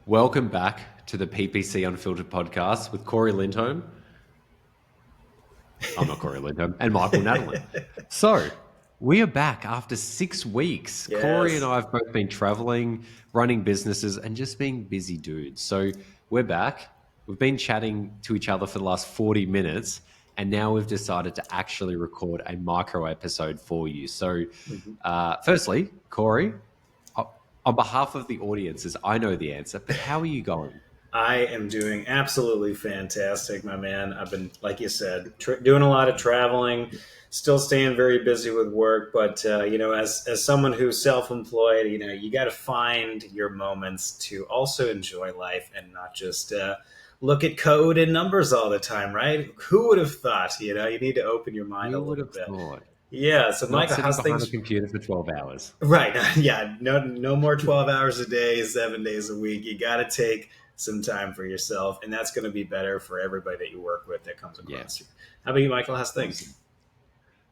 Welcome back to the PPC Unfiltered podcast with Cory Lindholm. I'm not Cory Lindholm, and Michael Nadalin. So, we are back after 6 weeks. Yes. Cory and I have both been traveling, running businesses, and just being busy dudes. So, we're back. We've been chatting to each other for the last 40 minutes, and now we've decided to actually record a micro episode for you. So, firstly, Cory, on behalf of the audiences, I know the answer, but how are you going? I am doing absolutely fantastic, my man. I've been, like you said, doing a lot of traveling, still staying very busy with work. But, as someone who's self-employed, you got to find your moments to also enjoy life and not just look at code and numbers all the time, right? Who would have thought, you need to open your mind a Who would little have bit. thought? Yeah. So, Not Michael, sitting how's behind a things? computer for 12 hours. Right. Yeah. No more 12 hours a day, 7 days a week. You got to take some time for yourself, and that's going to be better for everybody that you work with that comes Yeah. across you. How about you, Michael? How's things?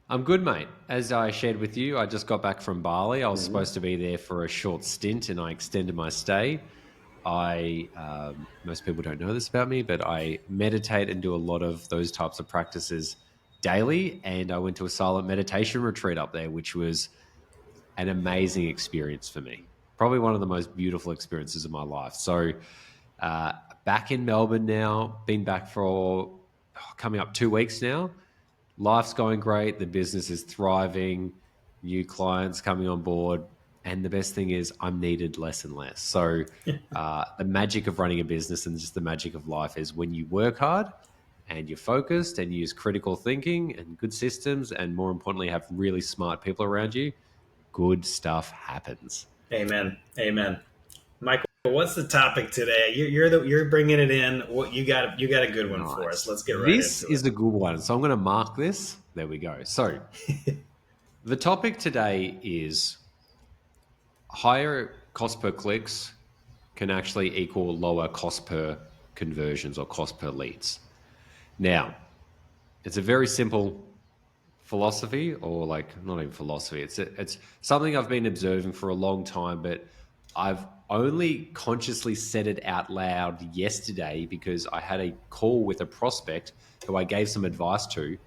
I'm good, mate. As I shared with you, I just got back from Bali. I was supposed to be there for a short stint, and I extended my stay. Most people don't know this about me, but I meditate and do a lot of those types of practices daily. And I went to a silent meditation retreat up there, which was an amazing experience for me. Probably one of the most beautiful experiences of my life. So, uh, back in Melbourne now, been back for coming up 2 weeks now. Life's going great. The business is thriving, new clients coming on board. And the best thing is, I'm needed less and less. So, the magic of running a business and just the magic of life is when you work hard and you're focused and you use critical thinking and good systems, and more importantly, have really smart people around you, good stuff happens. Amen. Amen. Michael, what's the topic today? You're bringing it in. What you got? You got a good one for us. Nice. Let's get right This into is a good one. So I'm going to mark this. There we go. So the topic today is higher cost per clicks can actually equal lower cost per conversions or cost per leads. Now, it's a very simple philosophy, or like not even philosophy. It's something I've been observing for a long time, but I've only consciously said it out loud yesterday because I had a call with a prospect who I gave some advice to,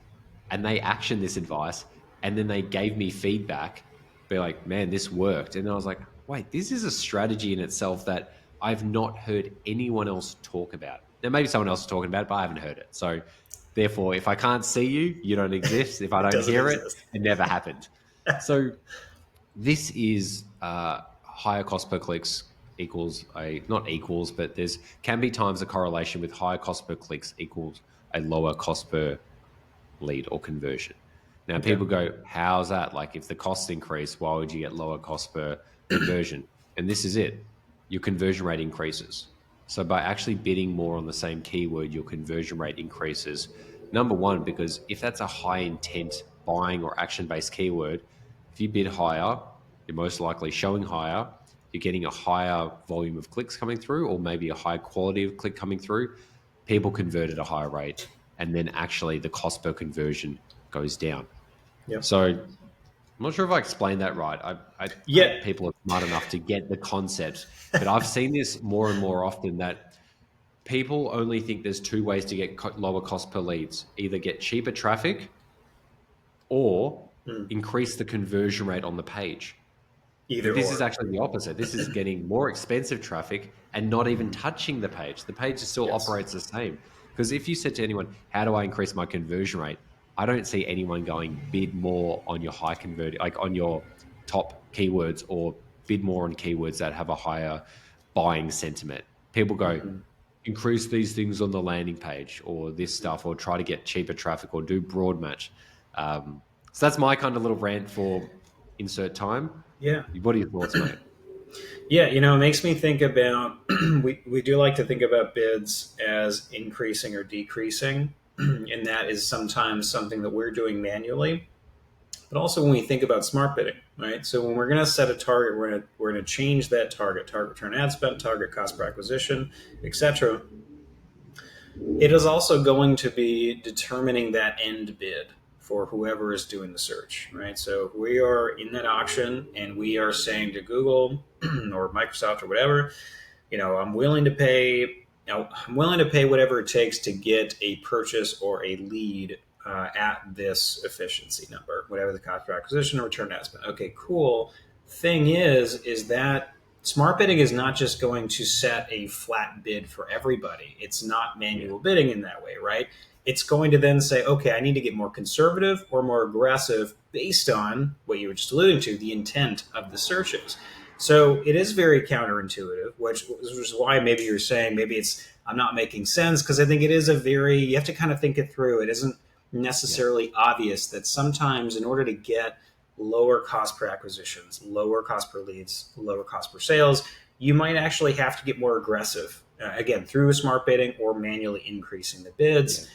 and they actioned this advice, and then they gave me feedback, be like, man, this worked. And I was like, wait, this is a strategy in itself that I've not heard anyone else talk about. Now, maybe someone else is talking about it, but I haven't heard it. So therefore, if I can't see you, you don't exist. If I don't Doesn't hear it, exist. it never happened. So this is higher cost per clicks equals not equals, but there's can be times a correlation with higher cost per clicks equals a lower cost per lead or conversion. Now, Okay. people go, how's that? Like, if the costs increase, why would you get lower cost per conversion? And this is it. Your conversion rate increases. So by actually bidding more on the same keyword, your conversion rate increases. Number one, because if that's a high intent buying or action-based keyword, if you bid higher, you're most likely showing higher, you're getting a higher volume of clicks coming through, or maybe a high quality of click coming through. People convert at a higher rate, and then actually the cost per conversion goes down. Yep. So I'm not sure if I explained that right. I Yeah. hope people are smart enough to get the concept, but I've seen this more and more often that people only think there's two ways to get lower cost per leads: either get cheaper traffic or Mm. increase the conversion rate on the page. But Either this is or. actually the opposite. This is getting more expensive traffic and not even touching the page. The page still Yes. operates the same. Because if you said to anyone, how do I increase my conversion rate? I don't see anyone going bid more on your high convert, like on your top keywords, or bid more on keywords that have a higher buying sentiment. People go, Mhm. increase these things on the landing page or this stuff, or try to get cheaper traffic or do broad match. So that's my kind of little rant for insert time. Yeah. What are your thoughts, mate? Yeah, it makes me think about we do like to think about bids as increasing or decreasing, and that is sometimes something that we're doing manually. But also when we think about smart bidding, right? So when we're going to set a target, we're going to change that target return ad spend, target cost per acquisition, etc. It is also going to be determining that end bid for whoever is doing the search, right? So we are in that auction and we are saying to Google or Microsoft or whatever, I'm willing to pay. I'm willing to pay whatever it takes to get a purchase or a lead at this efficiency number, whatever the cost per acquisition or return on investment. Okay, cool. Thing is that smart bidding is not just going to set a flat bid for everybody. It's not Yeah. manual bidding in that way, right? It's going to then say, okay, I need to get more conservative or more aggressive based on what you were just alluding to, the intent of the searches. So it is very counterintuitive, which is why maybe you're saying maybe I'm not making sense, because I think it is you have to kind of think it through. It isn't Yeah. necessarily obvious that sometimes in order to get lower cost per acquisitions, lower cost per leads, lower cost per sales, you might actually have to get more aggressive. Again, through smart bidding or manually increasing the Yeah. bids.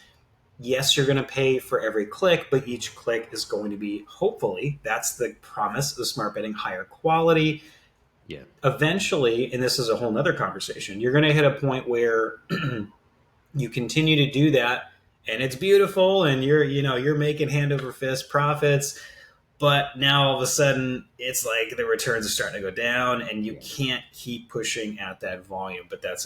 Yes, you're going to pay for every click, but each click is going to be, hopefully, that's the promise of smart bidding, higher quality. Yeah. Eventually, and this is a whole nother conversation, you're going to hit a point where you continue to do that and it's beautiful and you're making hand over fist profits, but now all of a sudden it's like the returns are starting to go down and you Yeah. can't keep pushing at that volume. But that's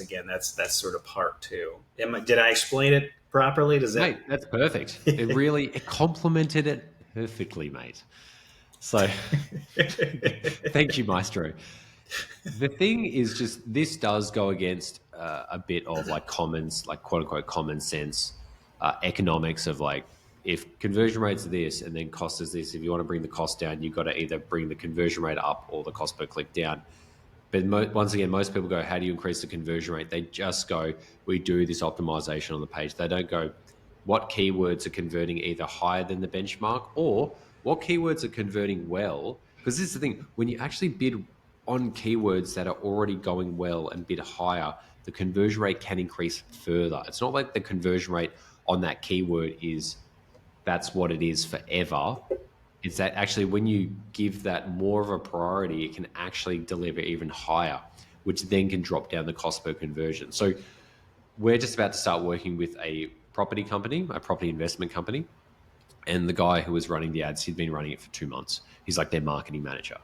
sort of part two. Did I explain it properly? Does that? Mate, that's perfect. It complemented it perfectly, mate. So thank you, Maestro. The thing is just this does go against a bit of like like quote unquote common sense economics of like, if conversion rate's this and then cost is this, if you want to bring the cost down, you've got to either bring the conversion rate up or the cost per click down. But once again, most people go, how do you increase the conversion rate? They just go, we do this optimization on the page. They don't go, what keywords are converting either higher than the benchmark or what keywords are converting well? Because this is the thing, when you actually bid on keywords that are already going well and bid higher, the conversion rate can increase further. It's not like the conversion rate on that keyword that's what it is forever. Is that actually when you give that more of a priority, it can actually deliver even higher, which then can drop down the cost per conversion. So we're just about to start working with a property company, a property investment company. And the guy who was running the ads, he'd been running it for 2 months. He's like their marketing manager.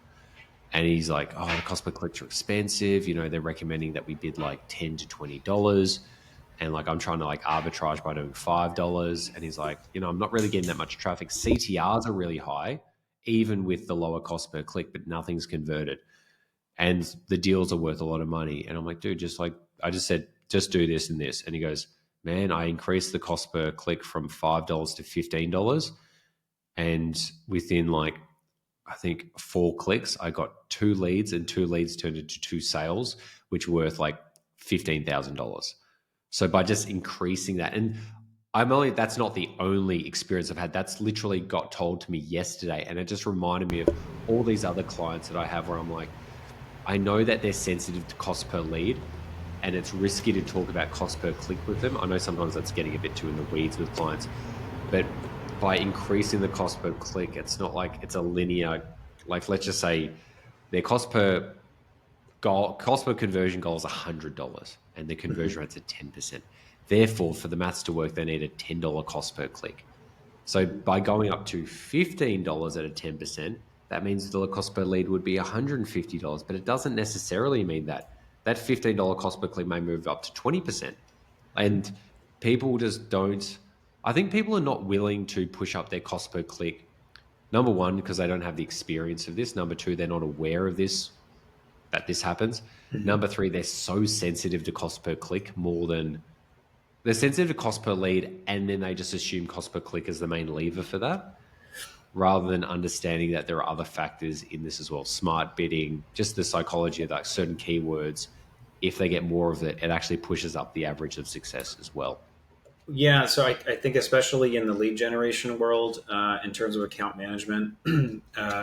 And he's like, oh, the cost per clicks are expensive. They're recommending that we bid like $10 to $20. And like, I'm trying to like arbitrage by doing $5. And he's like, I'm not really getting that much traffic. CTRs are really high, even with the lower cost per click, but nothing's converted. And the deals are worth a lot of money. And I'm like, dude, I just said, just do this and this. And he goes, man, I increased the cost per click from $5 to $15. And within like, I think 4 clicks, I got 2 leads, and 2 leads turned into 2 sales, which were worth like $15,000. So by just increasing that, and that's not the only experience I've had. That's literally got told to me yesterday. And it just reminded me of all these other clients that I have where I'm like, I know that they're sensitive to cost per lead and it's risky to talk about cost per click with them. I know sometimes that's getting a bit too in the weeds with clients, but by increasing the cost per click, it's not like it's a linear, like let's just say their cost per conversion goal is $100 and the conversion rate's at 10%. Therefore, for the maths to work, they need a $10 cost per click. So by going up to $15 at a 10%, that means the cost per lead would be $150, but it doesn't necessarily mean that. That $15 cost per click may move up to 20%. And people just don't, I think people are not willing to push up their cost per click. Number one, because they don't have the experience of this. Number two, they're not aware of this, that this happens. Number three, they're so sensitive to cost per click they're sensitive to cost per lead, and then they just assume cost per click is the main lever for that, rather than understanding that there are other factors in this as well. Smart bidding, just the psychology of like certain keywords. If they get more of it, it actually pushes up the average of success as well. Yeah, so I think especially in the lead generation world, in terms of account management,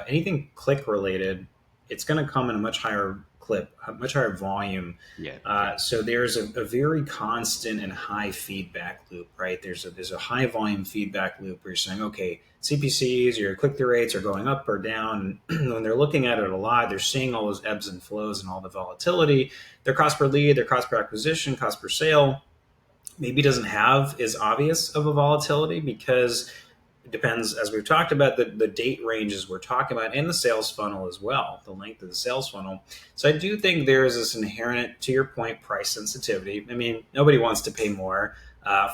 anything click related, it's going to come in a much higher clip, a much higher volume. Yeah. So there's a very constant and high feedback loop, right? There's a high volume feedback loop where you're saying, okay, CPCs, your click through rates are going up or down. When they're looking at it a lot, they're seeing all those ebbs and flows and all the volatility. Their cost per lead, their cost per acquisition, cost per sale maybe doesn't have as obvious of a volatility because it depends, as we've talked about, the date ranges we're talking about and the sales funnel as well, the length of the sales funnel. So I do think there is this inherent, to your point, price sensitivity. I mean, nobody wants to pay more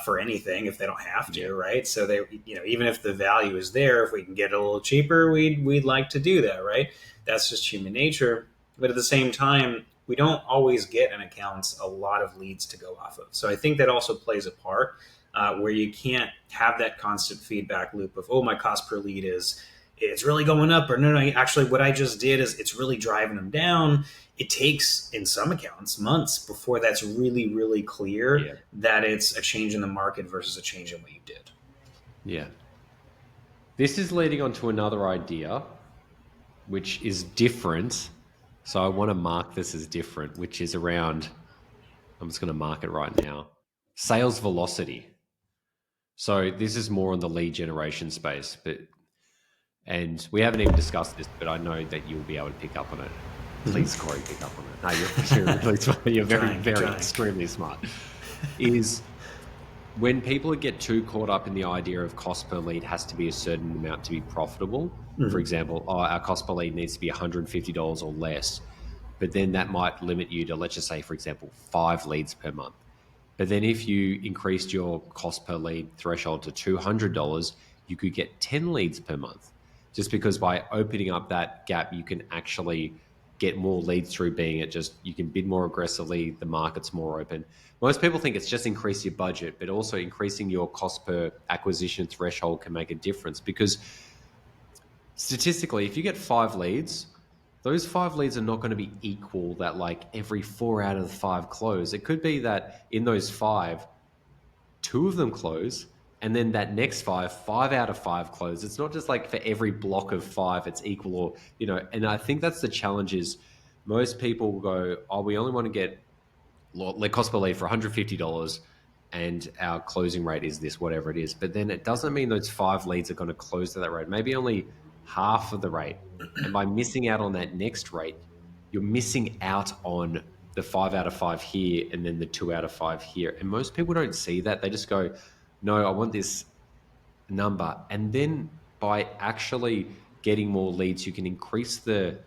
for anything if they don't have to, right? So they, even if the value is there, if we can get it a little cheaper, we'd like to do that, right? That's just human nature. But at the same time, we don't always get in accounts a lot of leads to go off of. So I think that also plays a part where you can't have that constant feedback loop of, oh, my cost per lead it's really going up, or no, actually what I just did is it's really driving them down. It takes, in some accounts, months before that's really, really clear that it's a change in the market versus a change in what you did. Yeah. This is leading on to another idea, which is different. So I want to mark this as different, which is around, I'm just going to mark it right now, sales velocity. So this is more on the lead generation space, and we haven't even discussed this, but I know that you'll be able to pick up on it. Please, Cory, pick up on it. No, you're really smart. You're very extremely smart. Is when people get too caught up in the idea of cost per lead has to be a certain amount to be profitable. For example, our cost per lead needs to be $150 or less, but then that might limit you to, let's just say, for example, 5 leads per month. But then if you increased your cost per lead threshold to $200, you could get 10 leads per month. Just because by opening up that gap, you can actually get more leads through being it just, you can bid more aggressively, the market's more open. Most people think it's just increase your budget, but also increasing your cost per acquisition threshold can make a difference, because statistically, if you get 5 leads, those 5 leads are not going to be equal that like every 4 out of the 5 close. It could be that in those 5, 2 of them close, and then that next 5 out of 5 close. It's not just like for every block of 5, it's equal, or, and I think that's the challenge is most people go, oh, we only want to get cost per lead for $150 and our closing rate is this, whatever it is. But then it doesn't mean those 5 leads are going to close to that rate. Maybe only half of the rate. And by missing out on that next rate, you're missing out on the 5 out of 5 here and then the 2 out of 5 here. And most people don't see that. They just go, no, I want this number. And then by actually getting more leads, you can increase the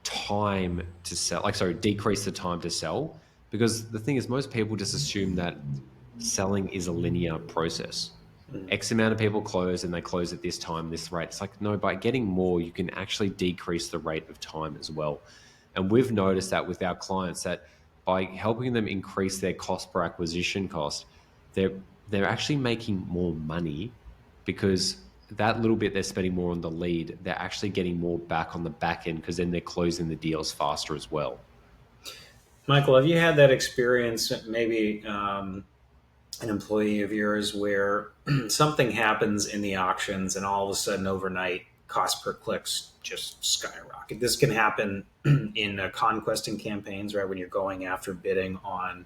time to sell, decrease the time to sell. Because the thing is, most people just assume that selling is a linear process. X amount of people close and they close at this time, this rate. It's like, no, by getting more, you can actually decrease the rate of time as well. And we've noticed that with our clients, that by helping them increase their cost per acquisition cost, they're actually making more money, because that little bit they're spending more on the lead, they're actually getting more back on the back end, because then they're closing the deals faster as well. Michael, have you had that experience, maybe an employee of yours, where something happens in the auctions and all of a sudden overnight cost per clicks just skyrocket? This can happen in conquesting campaigns, right? When you're going after bidding on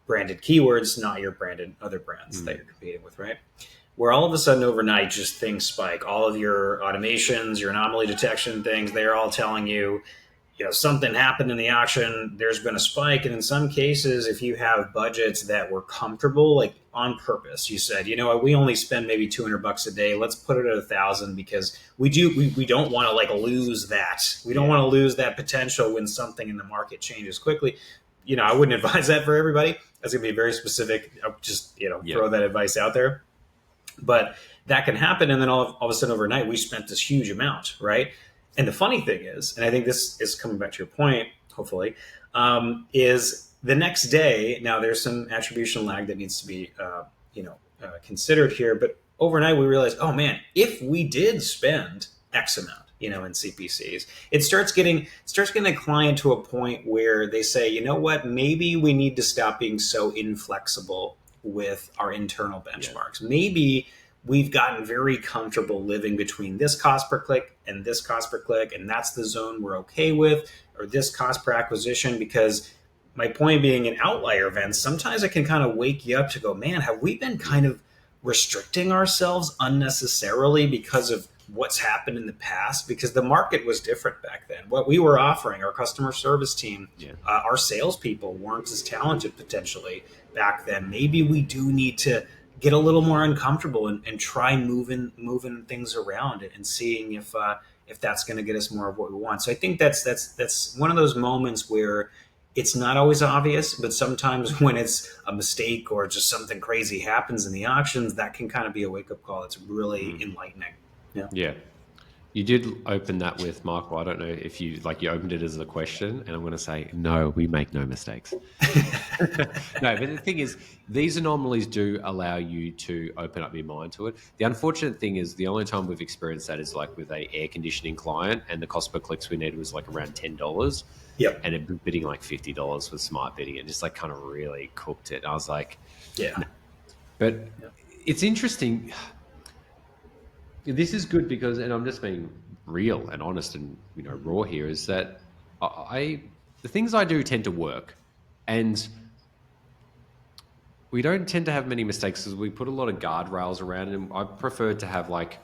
branded keywords, not your branded other brands that you're competing with, right? Where all of a sudden overnight just things spike. All of your automations, your anomaly detection things, they're all telling you, something happened in the auction, there's been a spike. And in some cases, if you have budgets that were comfortable, like on purpose, you said, we only spend maybe $200 a day. Let's put it at 1,000 because we don't want to like lose that. We don't want to lose that potential when something in the market changes quickly. I wouldn't advise that for everybody. That's going to be very specific. I'll just, throw that advice out there. But that can happen. And then all of a sudden overnight, we spent this huge amount, right? And the funny thing is, and I think this is coming back to your point, hopefully, is the next day, now there's some attribution lag that needs to be, considered here. But overnight, we realized, oh man, if we did spend X amount, in CPCs, it starts getting a client to a point where they say, you know what, maybe we need to stop being so inflexible with our internal benchmarks. Yeah. Maybe we've gotten very comfortable living between this cost per click and this cost per click, and that's the zone we're okay with, or this cost per acquisition, because my point being, in outlier events, sometimes it can kind of wake you up to go, man, have we been kind of restricting ourselves unnecessarily because of what's happened in the past? Because the market was different back then. What we were offering, our customer service team, our salespeople weren't as talented potentially back then. Maybe we do need to get a little more uncomfortable and try moving things around and seeing if that's going to get us more of what we want. So I think that's one of those moments where it's not always obvious, but sometimes when it's a mistake or just something crazy happens in the auctions, that can kind of be a wake up call. It's really enlightening. Yeah. Yeah. You did open that with Michael. I don't know if you opened it as a question, and I'm going to say no. We make no mistakes. No, but the thing is, these anomalies do allow you to open up your mind to it. The unfortunate thing is, the only time we've experienced that is like with a air conditioning client, and the cost per clicks we needed was like around $10. Yep. And it bidding like $50 with smart bidding, and just like kind of really cooked it. And I was like, Yeah. no. But it's interesting. This is good because, and I'm just being real and honest and raw here, is that the things I do tend to work, and we don't tend to have many mistakes because we put a lot of guardrails around it. And I prefer to have like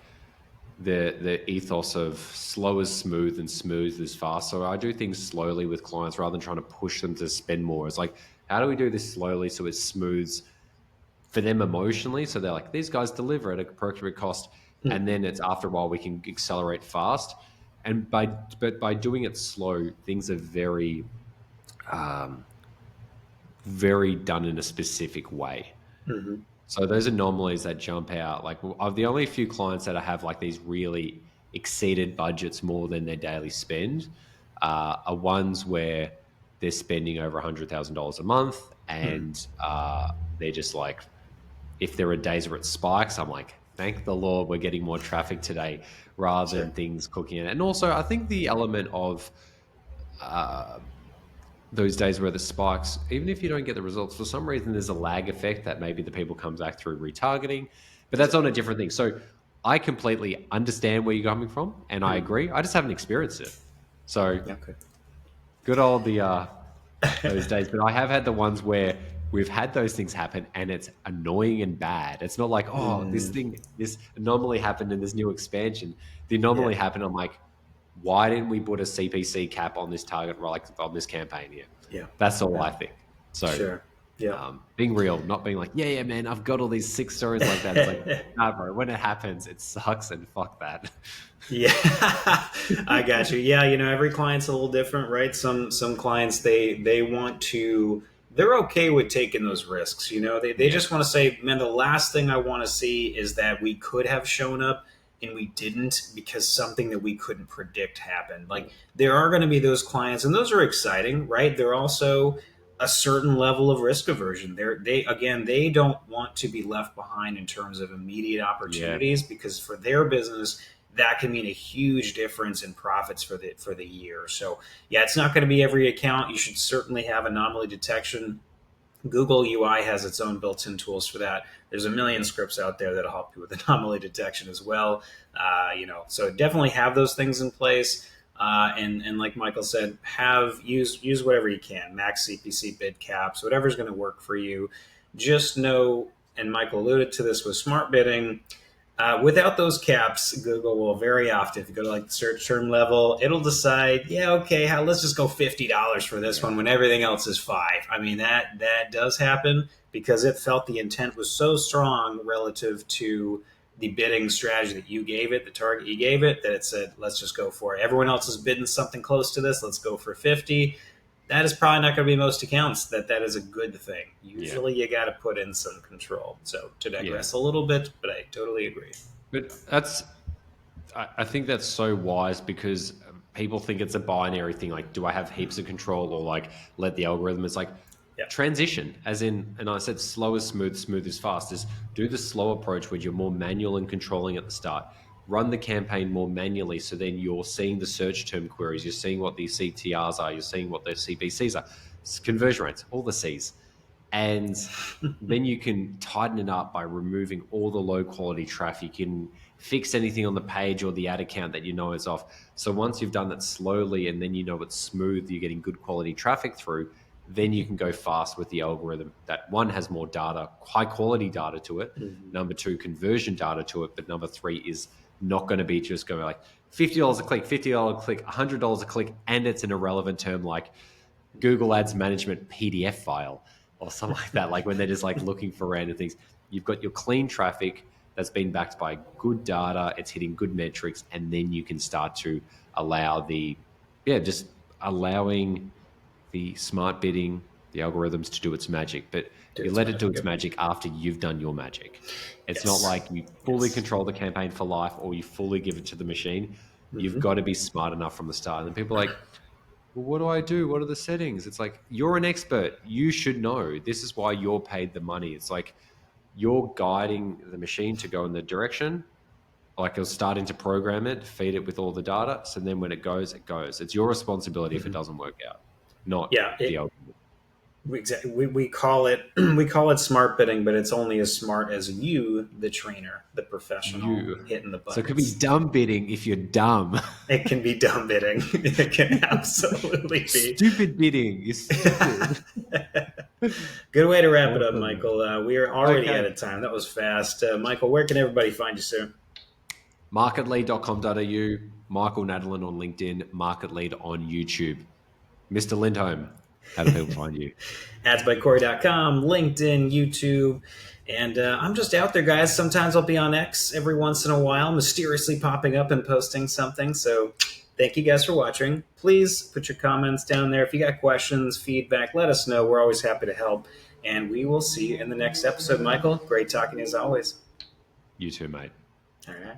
the ethos of slow is smooth and smooth is fast. So I do things slowly with clients rather than trying to push them to spend more. It's like, how do we do this slowly so it smooths for them emotionally? So they're like, these guys deliver at a appropriate cost. And then it's after a while we can accelerate fast. And by doing it slow, things are very, very done in a specific way. Mm-hmm. So those anomalies that jump out, like of the only few clients that I have like these really exceeded budgets more than their daily spend, are ones where they're spending over $100,000 a month, and they're just like, if there are days where it spikes, I'm like, thank the Lord we're getting more traffic today, rather than things cooking in. And also, I think the element of those days where the spikes, even if you don't get the results, for some reason there's a lag effect that maybe the people come back through retargeting, but that's on a different thing. So I completely understand where you're coming from, and I agree. I just haven't experienced it. So good old those days. But I have had the ones where we've had those things happen and it's annoying and bad. It's not like, this anomaly happened in this new expansion. The anomaly happened. I'm like, why didn't we put a CPC cap on this target, like on this campaign here? Yeah. That's all I think. So Sure. Yeah. Being real, not being like, yeah, man, I've got all these 6 stories like that. It's like, nah, bro, when it happens, it sucks and fuck that. Yeah, I got you. Yeah, every client's a little different, right? Some clients they want to, they're okay with taking those risks. They just want to say, man, the last thing I want to see is that we could have shown up and we didn't because something that we couldn't predict happened. Like there are going to be those clients, and those are exciting, right? They're also a certain level of risk aversion. They don't want to be left behind in terms of immediate opportunities, because for their business, that can mean a huge difference in profits for the year. So yeah, it's not going to be every account. You should certainly have anomaly detection. Google UI has its own built-in tools for that. There's a million scripts out there that'll help you with anomaly detection as well. So definitely have those things in place. And like Michael said, use whatever you can, max CPC bid caps, whatever's going to work for you. Just know, and Michael alluded to this with smart bidding, without those caps, Google will very often, if you go to like the search term level, it'll decide, let's just go $50 for this one when everything else is $5. I mean, that does happen because it felt the intent was so strong relative to the bidding strategy that you gave it, the target you gave it, that it said, let's just go for it. Everyone else is bidding something close to this. Let's go for 50. That is probably not going to be most accounts that is a good thing. Usually you got to put in some control. So to digress a little bit, but I totally agree. But I think that's so wise, because people think it's a binary thing. Like, do I have heaps of control, or like let the algorithm? It's like transition, as in, and I said slow is smooth, smooth is fast, is do the slow approach where you're more manual and controlling at the start. Run the campaign more manually, so then you're seeing the search term queries, you're seeing what these CTRs are, you're seeing what their CPCs are, conversion rates, all the Cs. And then you can tighten it up by removing all the low quality traffic. You can fix anything on the page or the ad account that you know is off. So once you've done that slowly, and then you know it's smooth, you're getting good quality traffic through, then you can go fast with the algorithm that, one, has more data, high quality data to it. Number 2, conversion data to it. But number 3 is not going to be just going like $50 a click, $50 a click, $100 a click, and it's an irrelevant term like Google Ads Management PDF file or something like that. Like when they're just like looking for random things. You've got your clean traffic that's been backed by good data, it's hitting good metrics, and then you can start to allow just allowing the smart bidding, the algorithms to do its magic. But you let it do its magic after you've done your magic. It's not like you fully control the campaign for life or you fully give it to the machine. You've got to be smart enough from the start. And people are like, well, what do I do? What are the settings? It's like, you're an expert. You should know. This is why you're paid the money. It's like you're guiding the machine to go in the direction. Like you're starting to program it, feed it with all the data. So then when it goes, it goes. It's your responsibility if it doesn't work out, not the algorithm. We call it we call it smart bidding, but it's only as smart as you, the trainer, the professional, hitting the buttons. So it could be dumb bidding if you're dumb. It can be dumb bidding. It can absolutely be stupid bidding. You're stupid. Good way to wrap it up, Michael. We are already out of time. That was fast. Michael, where can everybody find you, sir? MarketLead.com.au, Michael Nadalin on LinkedIn, MarketLead on YouTube. Mr. Lindholm, how do people find you? adsbycory.com, LinkedIn, YouTube. And I'm just out there, guys. Sometimes I'll be on X every once in a while, mysteriously popping up and posting something. So thank you guys for watching. Please put your comments down there. If you got questions, feedback, let us know. We're always happy to help. And we will see you in the next episode. Michael, great talking as always. You too, mate. All right.